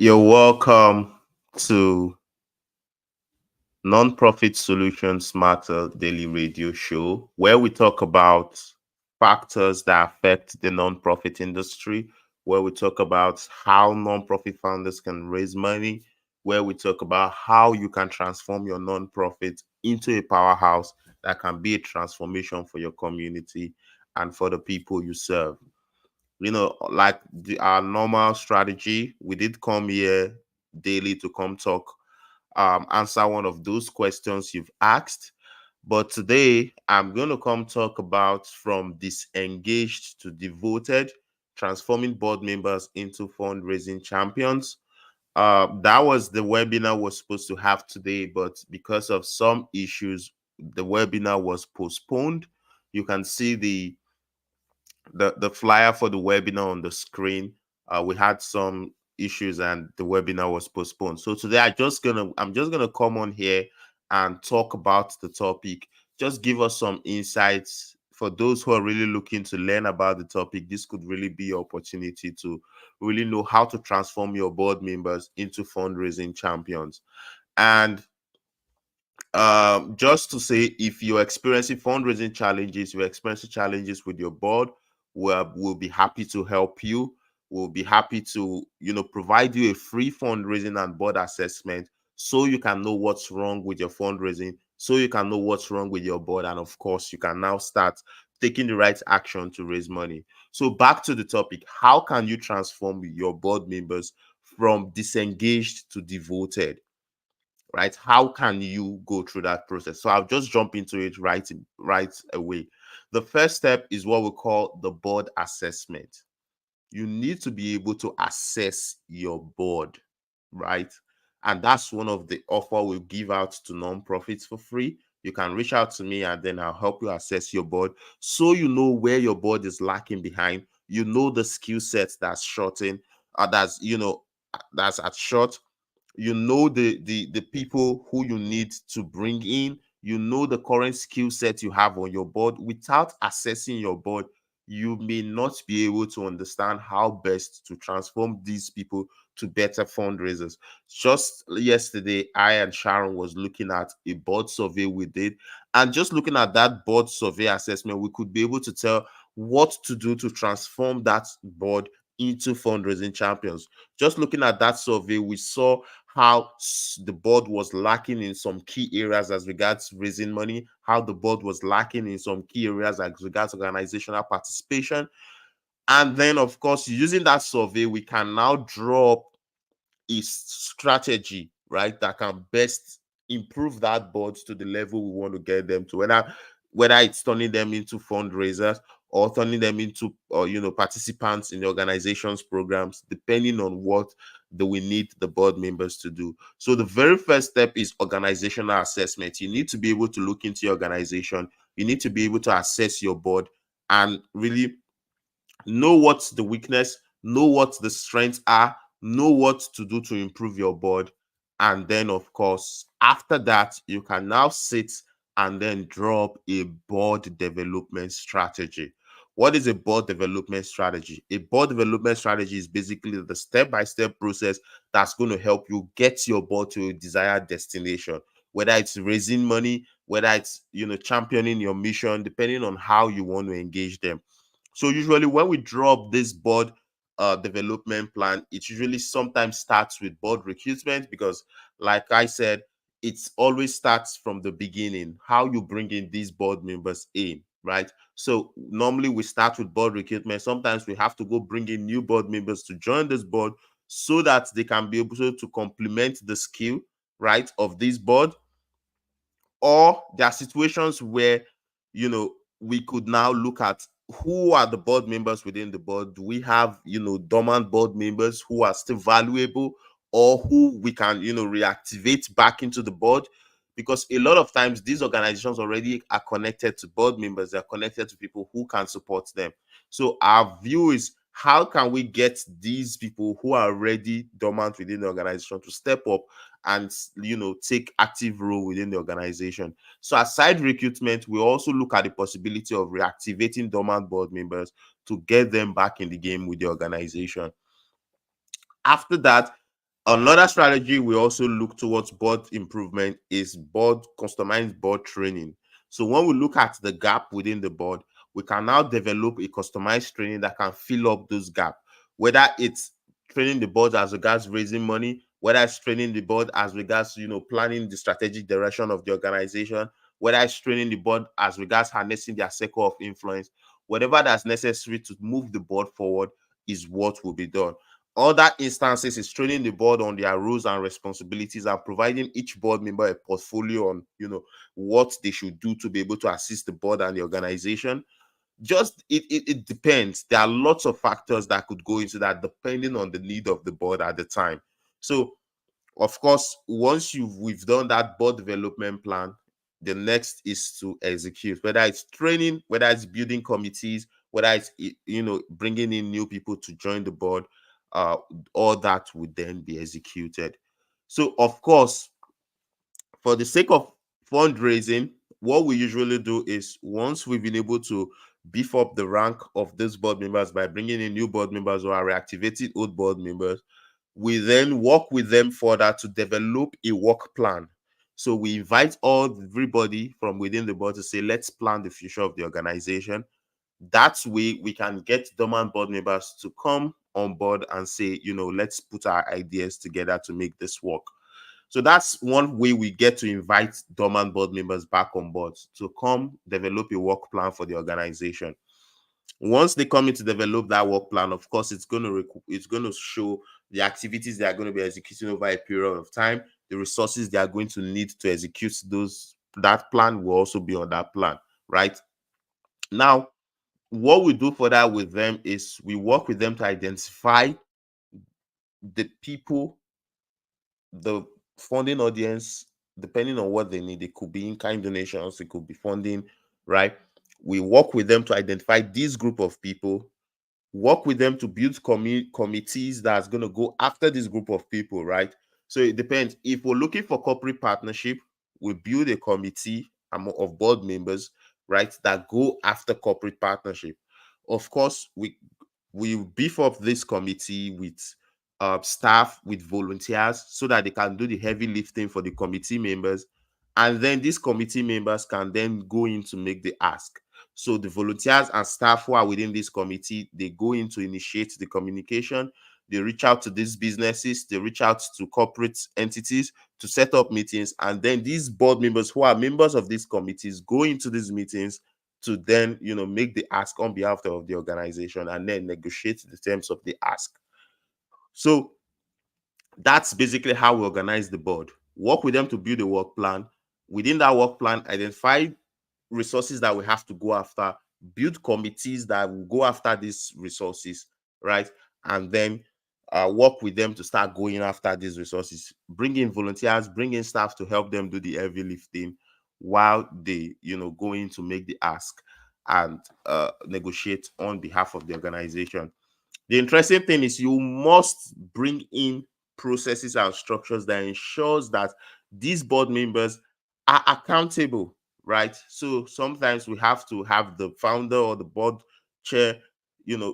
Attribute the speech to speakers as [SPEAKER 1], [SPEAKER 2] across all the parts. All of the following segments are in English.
[SPEAKER 1] You're welcome to Nonprofit Solutions Matter Daily Radio Show, where we talk about factors that affect the nonprofit industry, where we talk about how nonprofit founders can raise money, where we talk about how you can transform your nonprofit into a powerhouse that can be a transformation for your community and for the people you serve. Like our normal strategy, we did come here daily to come talk, answer one of those questions you've asked. But today, I'm going to come talk about from disengaged to devoted, transforming board members into fundraising champions. That was the webinar we're supposed to have today, but because of some issues, the webinar was postponed. You can see the flyer for the webinar on the screen. We had some issues and the webinar was postponed. So today I'm just gonna come on here and talk about the topic. Just give us some insights for those who are really looking to learn about the topic. This could really be your opportunity to really know how to transform your board members into fundraising champions. And just to say, if you're experiencing fundraising challenges, you're experiencing challenges with your board, we'll be happy to help you. We'll be happy to, provide you a free fundraising and board assessment so you can know what's wrong with your fundraising, so you can know what's wrong with your board, and of course, you can now start taking the right action to raise money. So back to the topic, how can you transform your board members from disengaged to devoted? Right? How can you go through that process? So I'll just jump into it right away. The first step is what we call the board assessment. You need to be able to assess your board, right? And that's one of the offer we give out to nonprofits for free. You can reach out to me and then I'll help you assess your board so you know where your board is lacking behind. You know the skill sets that's shorting, that's at short. You know the people who you need to bring in. You know the current skill set you have on your board. Without assessing your board, you may not be able to understand how best to transform these people to better fundraisers. Just yesterday, I and Sharon was looking at a board survey we did, and just looking at that board survey assessment, we could be able to tell what to do to transform that board into fundraising champions. Just looking at that survey, we saw how the board was lacking in some key areas as regards raising money, how the board was lacking in some key areas as regards organizational participation. And then, of course, using that survey, we can now draw up a strategy, right, that can best improve that board to the level we want to get them to, whether it's turning them into fundraisers or turning them into participants in the organization's programs, depending on what do we need the board members to do. So the very first step is organizational assessment. You need to be able to look into your organization. You need to be able to assess your board and really know what's the weakness, know what the strengths are, know what to do to improve your board. And then, of course, after that, you can now sit and then draw up a board development strategy. What is a board development strategy? A board development strategy is basically the step-by-step process that's going to help you get your board to a desired destination, whether it's raising money, whether it's championing your mission, depending on how you want to engage them. So usually when we draw up this board development plan, it usually sometimes starts with board recruitment because, like I said, it always starts from the beginning, how you bring in these board members in, right? So normally we start with board recruitment. Sometimes we have to go bring in new board members to join this board so that they can be able to complement the skill, right, of this board. Or there are situations where we could now look at who are the board members within the board. Do we have dormant board members who are still valuable, or who we can reactivate back into the board? Because a lot of times these organizations already are connected to board members, they're connected to people who can support them. So our view is, how can we get these people who are already dormant within the organization to step up and take active role within the organization? So aside recruitment, we also look at the possibility of reactivating dormant board members to get them back in the game with the organization. After that, Another strategy we also look towards board improvement is board customized board training. So when we look at the gap within the board, we can now develop a customized training that can fill up those gaps. Whether it's training the board as regards raising money, whether it's training the board as regards planning the strategic direction of the organization, whether it's training the board as regards harnessing their circle of influence, whatever that's necessary to move the board forward is what will be done. Other instances is training the board on their roles and responsibilities and providing each board member a portfolio on, what they should do to be able to assist the board and the organization. Just it depends. There are lots of factors that could go into that depending on the need of the board at the time. So of course, once we've done that board development plan, the next is to execute, whether it's training, whether it's building committees, whether it's bringing in new people to join the board. All that would then be executed. So of course, for the sake of fundraising, what we usually do is once we've been able to beef up the rank of those board members by bringing in new board members or reactivating old board members, we then work with them further to develop a work plan. So we invite everybody from within the board to say, let's plan the future of the organization. That way we can get dormant board members to come on board and say, let's put our ideas together to make this work. So that's one way we get to invite dormant board members back on board to come develop a work plan for the organization. Once they come in to develop that work plan, of course, it's going to show the activities they are going to be executing over a period of time. The resources they are going to need to execute that plan will also be on that plan, right? Now, what we do for that with them is we work with them to identify the people, the funding audience, depending on what they need. It could be in-kind donations, it could be funding, right? We work with them to identify this group of people, work with them to build committees that's going to go after this group of people, right? So it depends. If we're looking for corporate partnership, we build a committee of board members, right, that go after corporate partnership. Of course, we beef up this committee with staff, with volunteers, so that they can do the heavy lifting for the committee members, and then these committee members can then go in to make the ask. So the volunteers and staff who are within this committee, they go in to initiate the communication. They reach out to these businesses, they reach out to corporate entities to set up meetings, and then these board members who are members of these committees go into these meetings to then make the ask on behalf of the organization and then negotiate the terms of the ask. So that's basically how we organize the board. Work with them to build a work plan. Within that work plan, identify resources that we have to go after, build committees that will go after these resources, right? And then work with them to start going after these resources. Bring in volunteers, bring in staff to help them do the heavy lifting while they, go in to make the ask and negotiate on behalf of the organization. The interesting thing is you must bring in processes and structures that ensures that these board members are accountable, right? So sometimes we have to have the founder or the board chair,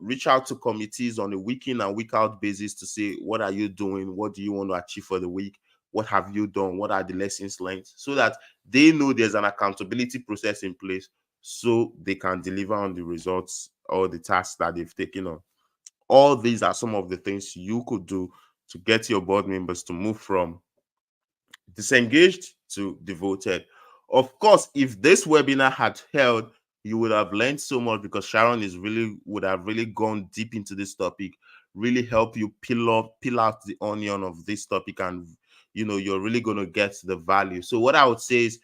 [SPEAKER 1] reach out to committees on a week in and week out basis to say, what are you doing? What do you want to achieve for the week? What have you done? What are the lessons learned? So that they know there's an accountability process in place so they can deliver on the results or the tasks that they've taken on. All these are some of the things you could do to get your board members to move from disengaged to devoted. Of course, if this webinar had held, you would have learned so much because Sharon would have really gone deep into this topic, really help you peel out the onion of this topic, and you're really going to get the value. So what I would say is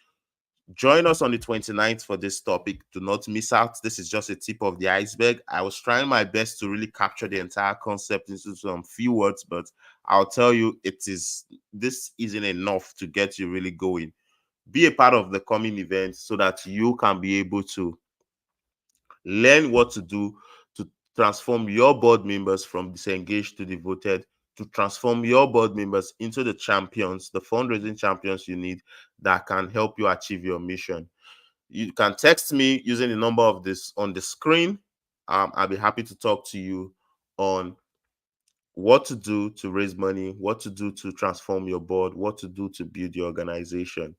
[SPEAKER 1] join us on the 29th for this topic. Do not miss out. This is just a tip of the iceberg. I was trying my best to really capture the entire concept into some few words, but I'll tell you, this isn't enough to get you really going. Be a part of the coming event so that you can be able to learn what to do to transform your board members from disengaged to devoted, to transform your board members into the champions, the fundraising champions you need that can help you achieve your mission. You can text me using the number of this on the screen. I'll be happy to talk to you on what to do to raise money, what to do to transform your board, what to do to build your organization.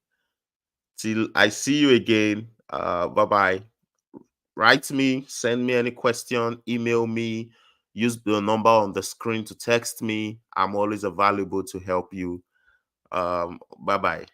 [SPEAKER 1] Till I see you again. Bye bye. Write me, send me any question, email me, use the number on the screen to text me. I'm always available to help you. Bye bye.